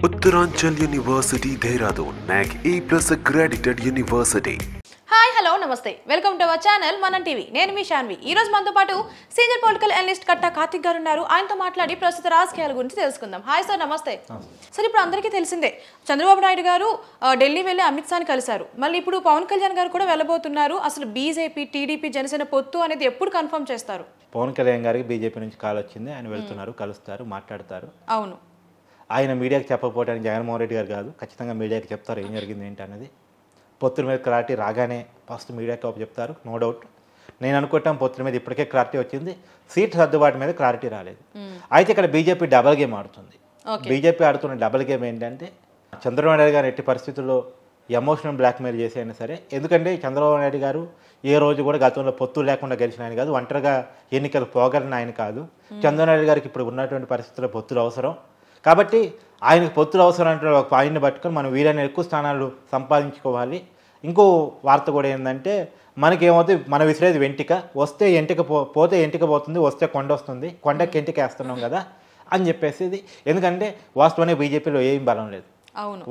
Uttaranchal University, Dehradun, NAC A+ accredited university. Hi hello నమస్తే welcome to our channel మనం TV నేను మీ శాన్వి ఈ రోజు మనతో పాటు సీనియర్ పొలిటికల్ అనలిస్ట్ కట్టా కార్తిక్ గారు ఉన్నారు ఆయనతో మాట్లాడి ప్రస్తుత రాజకీయాల గురించి తెలుసుకుందాం హాయ్ సార్ నమస్తే సార్ ఇప్పుడు అందరికీ తెలిసిందే చంద్రబాబు నాయుడు గారు ఢిల్లీ వెళ్ళి అమిత్ షాని కలిశారు మళ్ళీ ఇప్పుడు పవన్ కళ్యాణ్ గారు కూడా వెళ్ళబోతున్నారు అసలు బీజేపీ టీడీపీ జనసేన పొత్తు అనేది ఎప్పుడు కన్ఫర్మ్ చేస్తారు పవన్ కళ్యాణ్ గారికి బీజేపీ నుంచి కాల్ వచ్చింది ఆయన వెళ్తున్నారు కలుస్తారు మాట్లాడతారు అవును ఆయన మీడియాకి చెప్పకపోవడానికి జగన్మోహన్ రెడ్డి గారు కాదు ఖచ్చితంగా మీడియాకి చెప్తారు ఏం జరిగింది ఏంటి అన్నది పొత్తుల మీద క్లారిటీ రాగానే ఫస్ట్ మీడియాకి చెప్తారు నో డౌట్ నేను అనుకుంటాం పొత్తుల మీద ఇప్పటికే క్లారిటీ వచ్చింది సీట్ సర్దుబాటు మీద క్లారిటీ రాలేదు అయితే ఇక్కడ బీజేపీ డబల్ గేమ్ ఆడుతుంది బీజేపీ ఆడుతున్న డబల్ గేమ్ ఏంటంటే చంద్రబాబు నాయుడు గారు ఎట్టి పరిస్థితుల్లో ఎమోషనల్ బ్లాక్మెయిల్ చేసి అయినా సరే ఎందుకంటే చంద్రబాబు నాయుడు గారు ఏ రోజు కూడా గతంలో పొత్తు లేకుండా గెలిచిన ఆయన కాదు ఒంటరిగా ఎన్నికలు పోగలిగిన ఆయన కాదు చంద్రబాబు నాయుడు గారికి ఇప్పుడు ఉన్నటువంటి పరిస్థితుల్లో పొత్తులు అవసరం కాబట్టి ఆయనకు పొత్తులు అవసరం అంటే ఒక పాయింట్ని పట్టుకొని మనం వీలైన ఎక్కువ స్థానాలు సంపాదించుకోవాలి ఇంకో వార్త కూడా ఏంటంటే మనకేమవుతుంది మన విసిరేది వెంటిక వస్తే ఎంటిక పోతే ఎంటిక పోతుంది వస్తే కొండ వస్తుంది కొండకి ఎంటిక వేస్తున్నాం కదా అని చెప్పేసి ఇది ఎందుకంటే వాస్తవానికి బీజేపీలో ఏం బలం లేదు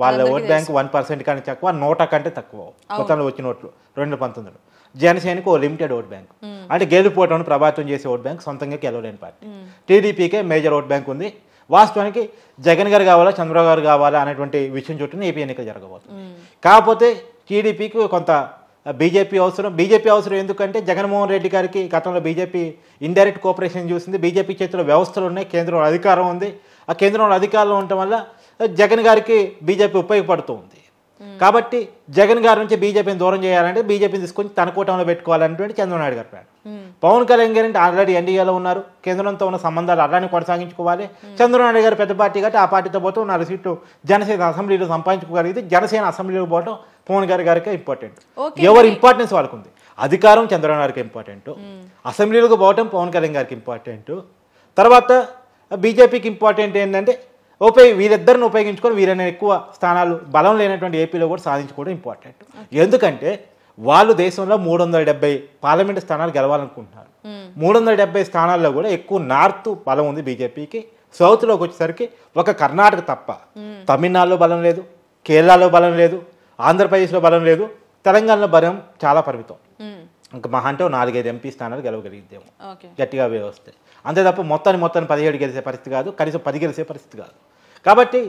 వాళ్ళ ఓట్ బ్యాంక్ 1% కానీ తక్కువ 100 కంటే తక్కువ గతంలో వచ్చిన ఓట్లు 2019లో జనసేనకు ఓ లిమిటెడ్ ఓట్ బ్యాంక్ అంటే గెలుపోవటం ప్రభావితం చేసే ఓట్ బ్యాంక్ సొంతంగా గెలవలేని పార్టీ టీడీపీకే మేజర్ ఓట్ బ్యాంక్ ఉంది వాస్తవానికి జగన్ గారు కావాలా చంద్రబాబు గారు కావాలా అనేటువంటి విషయం చుట్టూ ఏపీ ఎన్నికలు జరగబోతుంది కాకపోతే టీడీపీకి కొంత బీజేపీ అవసరం ఎందుకంటే జగన్మోహన్ రెడ్డి గారికి గతంలో బీజేపీ ఇండైరెక్ట్ కోఆపరేషన్ చూసింది బీజేపీ చేతిలో వ్యవస్థలు ఉన్నాయి కేంద్రంలో అధికారం ఉంది ఆ కేంద్రంలో అధికారంలో ఉండటం వల్ల జగన్ గారికి బీజేపీ ఉపయోగపడుతుంది కాబట్టి జగన్ గారి నుంచి బీజేపీని దూరం చేయాలంటే బీజేపీని తీసుకొని తన కూటమిలో పెట్టుకోవాలనేటువంటి చంద్రబాబు నాయుడు గారు ప్లాన్ పవన్ కళ్యాణ్ గారు అంటే ఆల్రెడీ ఎన్డీఏలో ఉన్నారు కేంద్రంతో ఉన్న సంబంధాలు అలానే కొనసాగించుకోవాలి చంద్రబాబు నాయుడు గారు పెద్ద పార్టీ కాబట్టి ఆ పార్టీతో పోతే 4 సీట్లు జనసేన అసెంబ్లీలో సంపాదించుకోగలిగితే జనసేన అసెంబ్లీలో పోవడం పవన్ గారికి ఇంపార్టెంట్ ఎవరి ఇంపార్టెన్స్ వాళ్ళకు ఉంది అధికారం చంద్రబాబు గారికి ఇంపార్టెంట్ అసెంబ్లీలకు పోవటం పవన్ కళ్యాణ్ గారికి ఇంపార్టెంట్ తర్వాత బీజేపీకి ఇంపార్టెంట్ ఏంటంటే వీరిద్దరిని ఉపయోగించుకొని వీరైనా ఎక్కువ స్థానాలు బలం లేనటువంటి ఏపీలో కూడా సాధించుకోవడం ఇంపార్టెంట్ ఎందుకంటే వాళ్ళు దేశంలో 370 పార్లమెంటు స్థానాలు గెలవాలనుకుంటున్నారు 370 స్థానాల్లో కూడా ఎక్కువ నార్త్ బలం ఉంది బీజేపీకి సౌత్లోకి వచ్చేసరికి ఒక కర్ణాటక తప్ప తమిళనాడులో బలం లేదు కేరళలో బలం లేదు ఆంధ్రప్రదేశ్లో బలం లేదు తెలంగాణలో బలం చాలా పరిమితం ఇంకా మహా అంటే 4-5 ఎంపీ స్థానాలు గెలవగలిగిద్దేమో గట్టిగా వస్తే అంతే తప్ప మొత్తాన్ని 17 గెలిచే పరిస్థితి కాదు కనీసం 10 గెలిచే పరిస్థితి కాదు కాబట్టి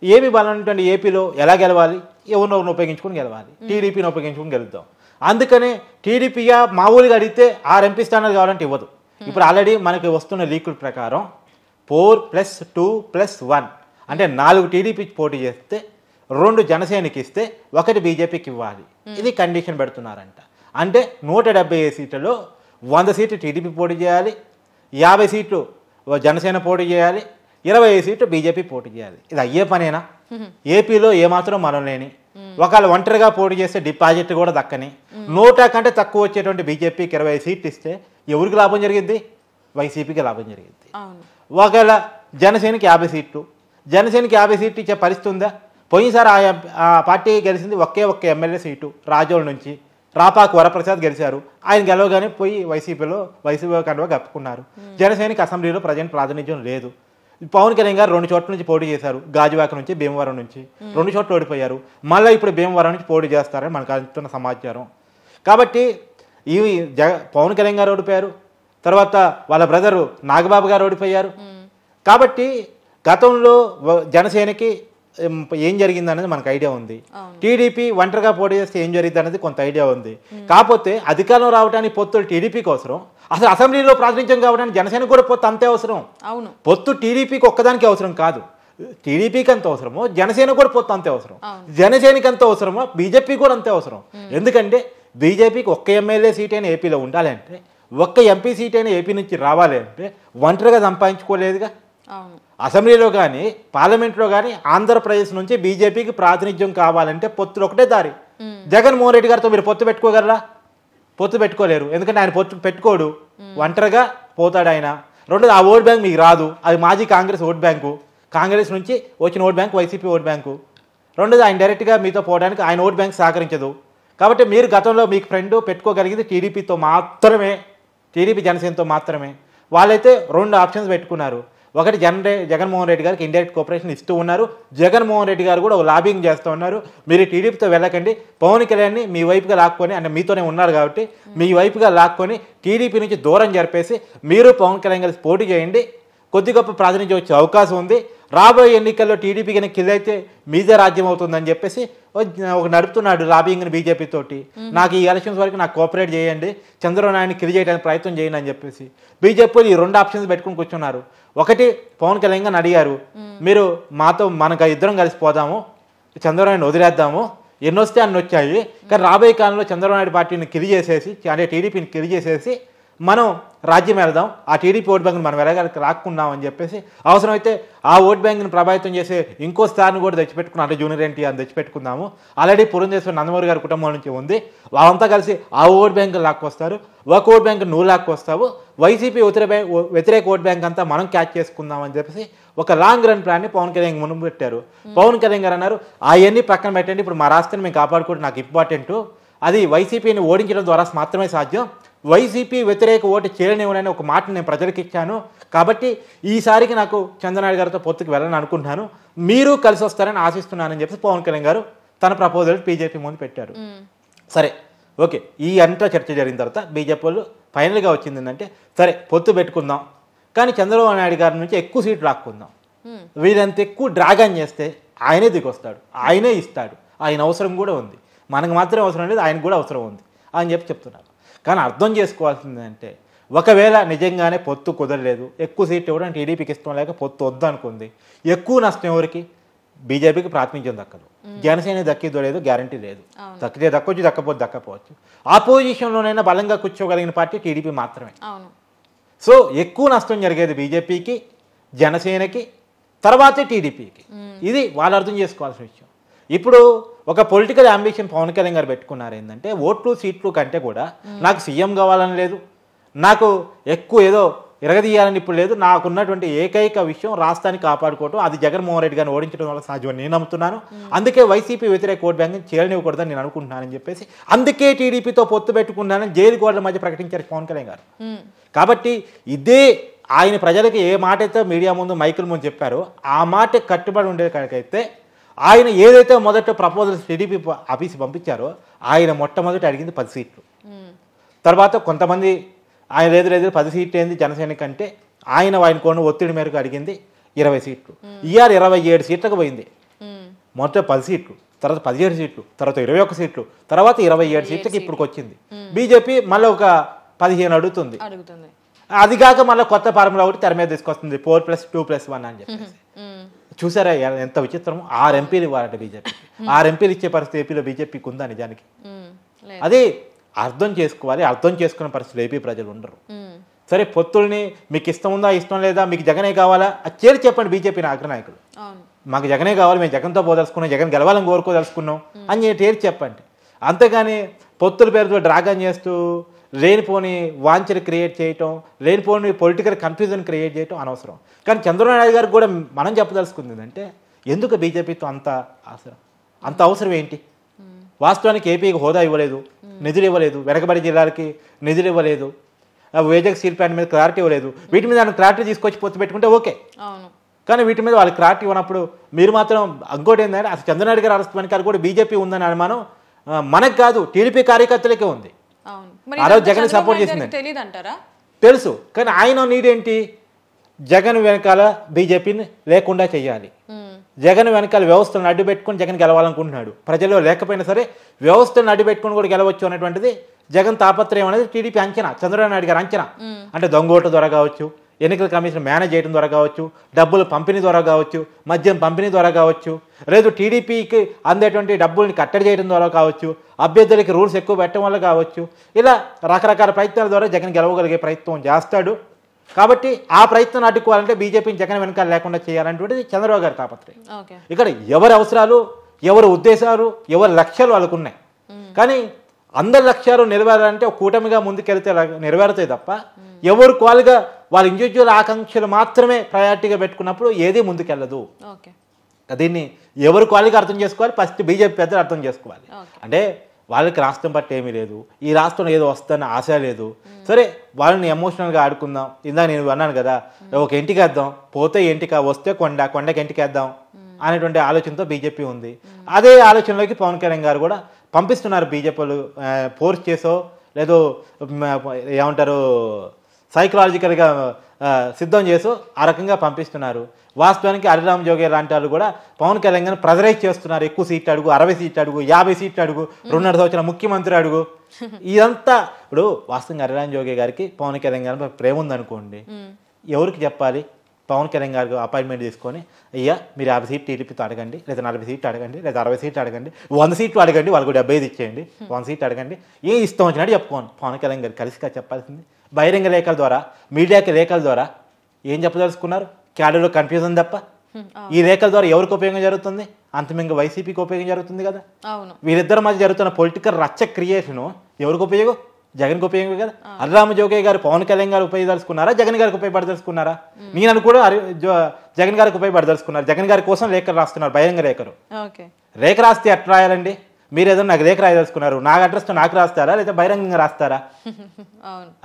ఏపీ బలం ఉన్నటువంటి ఏపీలో ఎలా గెలవాలి ఎవరినొకరిని ఉపయోగించుకొని గెలవాలి టీడీపీని ఉపయోగించుకొని గెలుద్దాం అందుకనే టీడీపీగా మామూలుగా అడిగితే 6 ఎంపీ స్థానాలు కావాలంటే ఇవ్వదు ఇప్పుడు ఆల్రెడీ మనకి వస్తున్న లీకుల ప్రకారం 4+2+1 అంటే 4 టీడీపీకి పోటీ చేస్తే 2 జనసేనకి ఇస్తే 1 బీజేపీకి ఇవ్వాలి ఇది కండిషన్ పెడుతున్నారంట అంటే 175 సీట్లలో 100 సీట్లు టీడీపీ పోటీ చేయాలి 50 సీట్లు జనసేన పోటీ చేయాలి 25 సీట్లు బీజేపీ పోటీ చేయాలి ఇది అయ్యే పనేనా ఏపీలో ఏమాత్రం మనం లేని ఒకవేళ ఒంటరిగా పోటీ చేస్తే డిపాజిట్ కూడా దక్కని 100 కంటే తక్కువ వచ్చేటువంటి బీజేపీకి 20 సీట్లు ఇస్తే ఎవరికి లాభం జరిగింది వైసీపీకి లాభం జరిగింది ఒకవేళ జనసేనకి 50 సీట్లు జనసేనకి 50 సీట్లు ఇచ్చే పరిస్థితి ఉందా పోయినసారి ఆ పార్టీ గెలిచింది ఒక్క ఎమ్మెల్యే సీటు రాజోల నుంచి రాపాకు వరప్రసాద్ గెలిచారు ఆయన గెలవగానే పోయి వైసీపీ కండువా కప్పుకున్నారు జనసేనకి అసెంబ్లీలో ప్రజెంట్ ప్రాతినిధ్యం లేదు పవన్ కళ్యాణ్ గారు 2 చోట్ల నుంచి పోటీ చేశారు గాజువాక నుంచి భీమవరం నుంచి 2 చోట్ల ఓడిపోయారు మళ్ళీ ఇప్పుడు భీమవరం నుంచి పోటీ చేస్తారని మనకు అందుతున్న సమాచారం కాబట్టి ఇవి పవన్ కళ్యాణ్ గారు ఓడిపోయారు తర్వాత వాళ్ళ బ్రదరు నాగబాబు గారు ఓడిపోయారు కాబట్టి గతంలో జనసేనకి ఏం జరిగింది అనేది మనకు ఐడియా ఉంది టీడీపీ ఒంటరిగా పోటీ చేస్తే ఏం జరిగింది అనేది కొంత ఐడియా ఉంది కాకపోతే అధికారం రావడానికి పొత్తులు టీడీపీకి అవసరం అసలు అసెంబ్లీలో ప్రాతినిధ్యం కావడానికి జనసేనకు కూడా పొత్తు అంతే అవసరం పొత్తు టీడీపీకి ఒక్కదానికి అవసరం కాదు టీడీపీకి అంత అవసరమో జనసేన కూడా పొత్తు అంతే అవసరం జనసేనకి అంత అవసరమో బీజేపీ కూడా అంతే అవసరం ఎందుకంటే బీజేపీకి ఒక్క ఎమ్మెల్యే సీట్ అయినా ఏపీలో ఉండాలంటే ఒక్క ఎంపీ సీట్ అయినా ఏపీ నుంచి రావాలి అంటే ఒంటరిగా సంపాదించుకోలేదుగా అసెంబ్లీలో కానీ పార్లమెంట్లో కానీ ఆంధ్రప్రదేశ్ నుంచి బీజేపీకి ప్రాతినిధ్యం కావాలంటే పొత్తులు ఒకటే దారి జగన్మోహన్ రెడ్డి గారితో మీరు పొత్తు పెట్టుకోగలరా పొత్తు పెట్టుకోలేరు ఎందుకంటే ఆయన పొత్తు పెట్టుకోడు ఒంటరిగా పోతాడు ఆయన రెండోది ఆ ఓట్ బ్యాంక్ మీకు రాదు అది మాజీ కాంగ్రెస్ ఓట్ బ్యాంకు కాంగ్రెస్ నుంచి వచ్చిన vote bank YCP vote bank రెండోది ఆయన డైరెక్ట్గా మీతో పోవడానికి ఆయన ఓట్ బ్యాంక్ సహకరించదు కాబట్టి మీరు గతంలో మీకు ఫ్రెండ్ పెట్టుకోగలిగింది టీడీపీతో మాత్రమే టీడీపీ జనసేనతో మాత్రమే వాళ్ళైతే 2 ఆప్షన్స్ పెట్టుకున్నారు ఒకటి జగన్మోహన్ రెడ్డి గారికి ఇండైరెక్ట్ కోఆపరేషన్ ఇస్తూ ఉన్నారు. జగన్మోహన్ రెడ్డి గారు కూడా లాబింగ్ చేస్తూ ఉన్నారు. మీరు టీడీపీతో వెళ్ళకండి, పవన్ కళ్యాణ్ని మీ వైపుగా లాక్కొని, అంటే మీతోనే ఉన్నారు కాబట్టి మీ వైపుగా లాక్కొని టీడీపీ నుంచి దూరం జరిపేసి మీరు పవన్ కళ్యాణ్ కలిసి పోటీ చేయండి, కొద్ది గొప్ప ప్రాతినిధ్యం వచ్చే అవకాశం ఉంది, రాబోయే ఎన్నికల్లో టీడీపీ కనుక కిందైతే మీదే రాజ్యం అవుతుందని చెప్పేసి ఒక నడుపుతున్నాడు లాబింగ్ని బీజేపీ తోటి. నాకు ఈ ఎలక్షన్స్ వరకు నాకు కోఆపరేట్ చేయండి, చంద్రబాబు నాయుడిని కిల్ చేయడానికి ప్రయత్నం చేయండి అని చెప్పేసి బీజేపీ ఈ 2 ఆప్షన్స్ పెట్టుకుని కూర్చున్నారు. ఒకటి పవన్ కళ్యాణ్ గారిని అడిగారు, మీరు మనకు ఇద్దరం కలిసిపోదాము, చంద్రబాబు నాయుడిని వదిలేద్దాము, ఎన్ని వస్తే అన్ని వచ్చాయి, కానీ రాబోయే కాలంలో చంద్రబాబు నాయుడు పార్టీని కిల్ చేసేసి, అంటే టీడీపీని కిల్ చేసేసి మనం రాజ్యం వెళదాం, ఆ టీడీపీ ఓట్ బ్యాంక్ని మనం వెళ్ళగలికి రాక్కున్నాం అని చెప్పేసి అవసరమైతే ఆ ఓట్ బ్యాంక్ని ప్రభావితం చేసే ఇంకో స్థాయిని కూడా తెచ్చిపెట్టుకున్నాం, అంటే జూనియర్ ఎన్టీఆర్ తెచ్చిపెట్టుకుందాము. ఆల్రెడీ పురంధేశ్వరి నందమూరి గారి కుటుంబం నుంచి ఉంది, వాళ్ళంతా కలిసి ఆ ఓట్ బ్యాంక్ లాక్కొస్తారు, ఒక ఓట్ బ్యాంక్ నువ్వు లాక్కొస్తావు, వైసీపీ వ్యతిరేక ఓట్ బ్యాంక్ అంతా మనం క్యాచ్ చేసుకుందాం అని చెప్పేసి ఒక లాంగ్ రన్ ప్లాన్ని పవన్ కళ్యాణ్ ముందు పెట్టారు. పవన్ కళ్యాణ్ గారు అన్నారు, అవన్నీ పక్కన పెట్టండి, ఇప్పుడు మా రాష్ట్రాన్ని మేము కాపాడుకోవడం నాకు ఇంపార్టెంట్, అది వైసీపీని ఓడించడం ద్వారా మాత్రమే సాధ్యం, వైసీపీ వ్యతిరేక ఓటు చేయనివ్వనని ఒక మాట నేను ప్రజలకు ఇచ్చాను, కాబట్టి ఈసారికి నాకు చంద్రనాయుడు గారితో పొత్తుకు వెళ్ళని అనుకుంటున్నాను, మీరు కలిసి వస్తారని ఆశిస్తున్నానని చెప్పి పవన్ కళ్యాణ్ గారు తన ప్రపోజల్ బీజేపీ ముందు పెట్టారు. సరే ఓకే, ఈ అంతా చర్చ జరిగిన తర్వాత బీజేపీ వాళ్ళు ఫైనల్గా వచ్చింది ఏంటంటే, సరే పొత్తు పెట్టుకుందాం, కానీ చంద్రబాబు నాయుడు గారి నుంచి ఎక్కువ సీట్లు రాక్కుందాం, వీరంత ఎక్కువ డ్రాగన్ చేస్తే ఆయనే దిగొస్తాడు, ఆయనే ఇస్తాడు, ఆయన అవసరం కూడా ఉంది, మనకు మాత్రం అవసరం లేదు, ఆయనకు కూడా అవసరం ఉంది అని చెప్తున్నారు. కానీ అర్థం చేసుకోవాల్సింది అంటే, ఒకవేళ నిజంగానే పొత్తు కుదరలేదు, ఎక్కువ సీట్లు ఇవ్వడం టీడీపీకి ఇష్టం లేక పొత్తు వద్దు అనుకుంది, ఎక్కువ నష్టం ఎవరికి? బీజేపీకి ప్రాతినిధ్యం దక్కదు, జనసేన దక్కిదో లేదు గ్యారంటీ లేదు, దక్కితే దక్కొచ్చు, దక్కపోవచ్చు, ఆపోజిషన్లోనైనా బలంగా కూర్చోగలిగిన పార్టీ టీడీపీ మాత్రమే. సో ఎక్కువ నష్టం జరిగేది బీజేపీకి, జనసేనకి, తర్వాతే టీడీపీకి. ఇది వాళ్ళు అర్థం చేసుకోవాల్సిన విషయం. ఇప్పుడు ఒక పొలిటికల్ అంబిషన్ పవన్ కళ్యాణ్ గారు పెట్టుకున్నారు ఏంటంటే, ఓట్లు సీట్లు కంటే కూడా నాకు సీఎం కావాలని లేదు, నాకు ఎక్కువ ఏదో ఇరగదీయాలని ఇప్పుడు లేదు, నాకున్నటువంటి ఏకైక విషయం రాష్ట్రాన్ని కాపాడుకోవటం, అది జగన్మోహన్ రెడ్డి గారిని ఓడించడం వల్ల సాధ్యమని నేను నమ్ముతున్నాను, అందుకే వైసీపీ వ్యతిరేక ఓట్ బ్యాంక్ని చేయనివ్వకూడదని నేను అనుకుంటున్నానని చెప్పేసి, అందుకే టీడీపీతో పొత్తు పెట్టుకున్నానని జైలు గోడల మధ్య ప్రకటించారు పవన్ కళ్యాణ్ గారు. కాబట్టి ఇదే ఆయన ప్రజలకి ఏ మాట అయితే మీడియా ముందు మైకుల ముందు చెప్పారో ఆ మాట కట్టుబడి ఉండేది కనుకైతే, ఆయన ఏదైతే మొదట ప్రపోజల్స్ టీడీపీ ఆఫీస్ పంపించారో ఆయన మొట్టమొదటి అడిగింది 10 సీట్లు, తర్వాత కొంతమంది ఆయన లేదు 10 సీట్లు ఏంది జనసేన కంటే, ఆయన కొన్ని ఒత్తిడి మేరకు అడిగింది 20 సీట్లు, ఈఆర్ 27 సీట్లకు పోయింది. మొదట 10 సీట్లు, తర్వాత 17 సీట్లు, తర్వాత 21 సీట్లు, తర్వాత 27 సీట్లకి ఇప్పుడు వచ్చింది. బీజేపీ మళ్ళీ ఒక 15 అడుగుతుంది, అది కాక మళ్ళీ కొత్త ఫార్ములా ఒకటి తెర మీద తీసుకొస్తుంది, 4+2+1 అని చెప్పేసి. చూసారా ఎంత విచిత్రము? 6 ఎంపీలు ఇవ్వాలంటే బీజేపీ, 6 ఎంపీలు ఇచ్చే పరిస్థితి ఏపీలో బీజేపీకి ఉందా నిజానికి? అది అర్థం చేసుకోవాలి, అర్థం చేసుకునే పరిస్థితులు ఏపీ ప్రజలు ఉండరు. సరే పొత్తుల్ని మీకు ఇష్టం ఉందా ఇష్టం లేదా, మీకు జగనే కావాలా అది చేరి చెప్పండి బీజేపీ అగ్రనాయకులు, మాకు జగనే కావాలి, మేము జగన్తో పోదలుచుకున్నాం, జగన్ గెలవాలని కోరుకోదలుచుకున్నాం అని తేల్చి చెప్పండి. అంతేగాని పొత్తుల పేరుతో డ్రాగన్ చేస్తూ లేనిపోని వాంఛలు క్రియేట్ చేయటం, లేనిపోని పొలిటికల్ కన్ఫ్యూజన్ క్రియేట్ చేయటం అనవసరం. కానీ చంద్రబాబు నాయుడు గారికి కూడా మనం చెప్పదలుచుకుంది అంటే, ఎందుకు బీజేపీతో అంత అవసరం ఏంటి? వాస్తవానికి ఏపీకి హోదా ఇవ్వలేదు, నిధులు ఇవ్వలేదు, వెనకబడి జిల్లాలకి నిధులు ఇవ్వలేదు, వేజెక్ స్టీల్ ప్లాంట్ మీద క్లారిటీ ఇవ్వలేదు, వీటి మీద క్లారిటీ తీసుకొచ్చి పొత్తు పెట్టుకుంటే ఓకే, కానీ వీటి మీద వాళ్ళకి క్లారిటీ ఇవ్వనప్పుడు మీరు మాత్రం ఇంకోటి ఏంటంటే, అసలు చంద్రనాయుడు గారు అరెస్ట్ వెనకాల కూడా బీజేపీ ఉందని అనుమానం మనకు కాదు టీడీపీ కార్యకర్తలకే ఉంది. ఆ రోజు జగన్ సపోర్ట్ చేసింది తెలుసు, కానీ ఆయన నీడేంటి? జగన్ వెనకాల బీజేపీని లేకుండా చెయ్యాలి, జగన్ వెనకాల వ్యవస్థలను అడ్డు పెట్టుకుని జగన్ గెలవాలనుకుంటున్నాడు, ప్రజల్లో లేకపోయినా సరే వ్యవస్థలను అడ్డు పెట్టుకుని కూడా గెలవచ్చు అనేటువంటిది జగన్ తాపత్రయం అనేది టీడీపీ అంచనా, చంద్రబాబు నాయుడు గారు అంచనా. అంటే దొంగోట్ల ద్వారా కావచ్చు, ఎన్నికల కమిషన్ మేనేజ్ చేయడం ద్వారా కావచ్చు, డబ్బులు పంపిణీ ద్వారా కావచ్చు, మద్యం పంపిణీ ద్వారా కావచ్చు, లేదు టీడీపీకి అందేటువంటి డబ్బుల్ని కట్టడి చేయడం ద్వారా కావచ్చు, అభ్యర్థులకి రూల్స్ ఎక్కువ పెట్టడం వల్ల కావచ్చు, ఇలా రకరకాల ప్రయత్నాల ద్వారా జగన్ గెలవగలిగే ప్రయత్నం చేస్తాడు. కాబట్టి ఆ ప్రయత్నం అడ్డుకోవాలంటే బీజేపీని జగన్ వెనకాల లేకుండా చేయాలనేటువంటిది చంద్రబాబు గారి తాపత్రయం. ఇక్కడ ఎవరి అవసరాలు, ఎవరి ఉద్దేశాలు, ఎవరి లక్ష్యాలు వాళ్ళకు ఉన్నాయి. కానీ అందరి లక్ష్యాలు నెరవేరాలంటే ఒక కూటమిగా ముందుకెళ్తే నెరవేరుతాయి తప్ప, ఎవరు క్వాలిగా వాళ్ళ ఇండివిజువల్ ఆకాంక్షలు మాత్రమే ప్రయారిటీగా పెట్టుకున్నప్పుడు ఏది ముందుకెళ్ళదు. దీన్ని ఎవరు క్వాలిగా అర్థం చేసుకోవాలి, ఫస్ట్ బీజేపీ పెద్దలు అర్థం చేసుకోవాలి. అంటే వాళ్ళకి రాష్ట్రం పట్ల ఏమీ లేదు, ఈ రాష్ట్రంలో ఏదో వస్తుందని ఆశ లేదు. సరే వాళ్ళని ఎమోషనల్గా ఆడుకుందాం. ఇందాక నేను అన్నాను కదా, ఒక ఇంటికేద్దాం, పోతే ఇంటికి, వస్తే కొండకి ఇంటికేద్దాం అనేటువంటి ఆలోచనతో బీజేపీ ఉంది. అదే ఆలోచనలోకి పవన్ కళ్యాణ్ గారు కూడా పంపిస్తున్నారు. బీజేపీలు ఫోర్స్ చేసో లేదో ఏమంటారు సైకలాజికల్గా సిద్ధం చేసో ఆ రకంగా పంపిస్తున్నారు. వాస్తవానికి హరిరామ్ జోగే లాంటి వాళ్ళు కూడా పవన్ కళ్యాణ్ గారిని ప్రెజరైజ్ చేస్తున్నారు. ఎక్కువ సీట్లు అడుగు, 60 సీట్లు అడుగు, 50 సీట్లు అడుగు, 2.5 సంవత్సరాల ముఖ్యమంత్రి అడుగు. ఇదంతా ఇప్పుడు వాస్తవంగా హరిరామ్ జోగే గారికి పవన్ కళ్యాణ్ గారి ప్రేమ ఉందనుకోండి, ఎవరికి చెప్పాలి? పవన్ కళ్యాణ్ గారికి అపాయింట్మెంట్ తీసుకొని, అయ్యా మీరు 50 సీట్లు టీడీపీతో అడగండి, లేదా 40 సీట్లు అడగండి, లేదా 60 సీట్లు అడగండి, 100 సీట్లు అడగండి, వాళ్ళకు 75 ఇచ్చేయండి, 100 సీట్లు అడగండి, ఏం ఇష్టం వచ్చినట్టు చెప్పుకోండి. పవన్ కళ్యాణ్ గారు కలిసిగా చెప్పాల్సింది. బహిరంగ లేఖల ద్వారా, మీడియాకి లేఖల ద్వారా ఏం చెప్పదలుచుకున్నారు? క్యాడర్లో కన్ఫ్యూజన్ తప్ప. ఈ లేఖల ద్వారా ఎవరికి ఉపయోగం జరుగుతుంది? అంతిమంగా వైసీపీకి ఉపయోగం జరుగుతుంది కదా. వీరిద్దరి మధ్య జరుగుతున్న పొలిటికల్ రచ్చ క్రియేషను ఎవరికి ఉపయోగం? జగన్కి ఉపయోగం కదా. హరిరామ్ జోగే గారు పవన్ కళ్యాణ్ గారు ఉపయోగదలుచుకున్నారా, జగన్ గారికి ఉపయోగపడదలుచుకున్నారా? నేను కూడా జగన్ గారికి ఉపయోగపడదలుచుకున్నారు. జగన్ గారి కోసం లేఖలు రాస్తున్నారు, బహిరంగ లేఖలు. రేఖ రాస్తే ఎట్లా రాయాలండి? మీరు ఏదైనా నాకు రేఖ రాయదలుచుకున్నారు, నాకు అడ్రస్తో నాకు రాస్తారా, లేదా బహిరంగంగా రాస్తారా?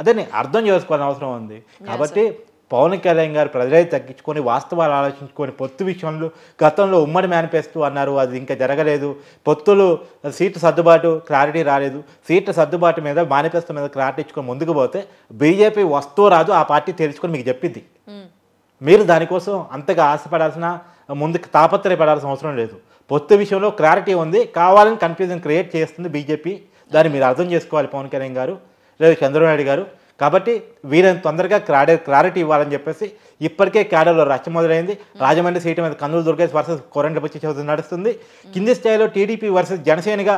అదే అర్థం చేసుకోవాల్సిన అవసరం ఉంది. కాబట్టి పవన్ కళ్యాణ్ గారు ప్రజలైతే తగ్గించుకొని వాస్తవాలు ఆలోచించుకొని పొత్తు విషయంలో గతంలో ఉమ్మడి మేనిఫెస్టో అన్నారు, అది ఇంకా జరగలేదు. పొత్తులు సీట్లు సర్దుబాటు క్లారిటీ రాలేదు. సీట్ల సర్దుబాటు మీద మేనిఫెస్టో మీద క్లారిటీ ఇచ్చుకొని ముందుకు పోతే బీజేపీ వస్తూ రాదు, ఆ పార్టీ తెలుసుకొని మీకు చెప్పింది. మీరు దానికోసం అంతగా ఆశపడాల్సిన, ముందుకు తాపత్రయపడాల్సిన అవసరం లేదు. పొత్తు విషయంలో క్లారిటీ ఉంది, కావాలని కన్ఫ్యూజన్ క్రియేట్ చేస్తుంది బీజేపీ. దాన్ని మీరు అర్థం చేసుకోవాలి పవన్ కళ్యాణ్ గారు, లేదా చంద్రబాబు నాయుడు గారు. కాబట్టి వీళ్ళని తొందరగా క్లారిటీ ఇవ్వాలని చెప్పేసి ఇప్పటికే క్యాడర్లో రచ్చ మొదలైంది. రాజమండ్రి సీటు మీద కందులు దుర్గేష్ వర్సెస్ కోరంట్లబుచ్చి చౌదరి నడుస్తుంది. కింది స్థాయిలో టీడీపీ వర్సెస్ జనసేనగా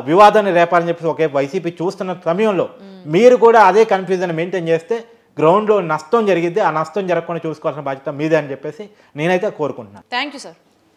వివాదాన్ని రేపాలని చెప్పేసి ఒకే వైసీపీ చూస్తున్న సమయంలో మీరు కూడా అదే కన్ఫ్యూజన్ మెయింటైన్ చేస్తే గ్రౌండ్లో నష్టం జరిగిద్ది. ఆ నష్టం జరగకుండా చూసుకోవాల్సిన బాధ్యత మీదే అని చెప్పేసి నేనైతే కోరుకుంటున్నాను. Thank you sir.